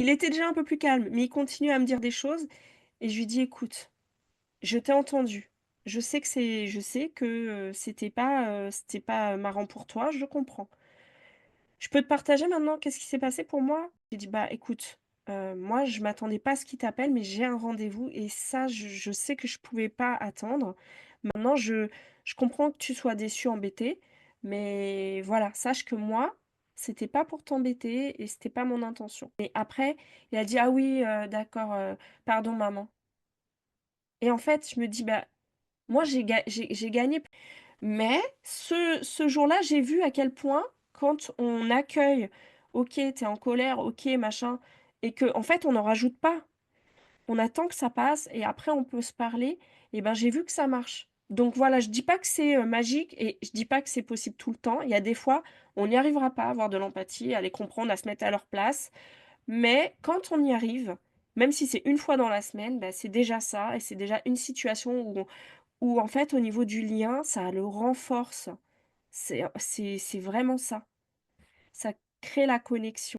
Il était déjà un peu plus calme, mais il continue à me dire des choses et je lui dis: «Écoute, je t'ai entendu. Je sais que, c'était pas marrant pour toi, je comprends. Je peux te partager maintenant qu'est-ce qui s'est passé pour moi?» J'ai dit: «Bah, écoute, moi je m'attendais pas à ce qu'il t'appelle, mais j'ai un rendez-vous et ça je sais que je pouvais pas attendre. Maintenant je comprends que tu sois déçu, embêté, mais voilà, sache que moi, c'était pas pour t'embêter et c'était pas mon intention». Et après, il a dit: «Ah oui, d'accord, pardon maman». Et en fait, je me dis: «Bah, moi j'ai gagné». Mais ce jour-là, j'ai vu à quel point quand on accueille: «OK, tu es en colère, OK, machin» et qu'en fait on n'en rajoute pas. On attend que ça passe et après on peut se parler et ben, j'ai vu que ça marche. Donc voilà, je dis pas que c'est, magique et je dis pas que c'est possible tout le temps. Il y a des fois, on n'y arrivera pas à avoir de l'empathie, à les comprendre, à se mettre à leur place. Mais quand on y arrive, même si c'est une fois dans la semaine, bah, c'est déjà ça et c'est déjà une situation où en fait, au niveau du lien, ça le renforce. C'est vraiment ça. Ça crée la connexion.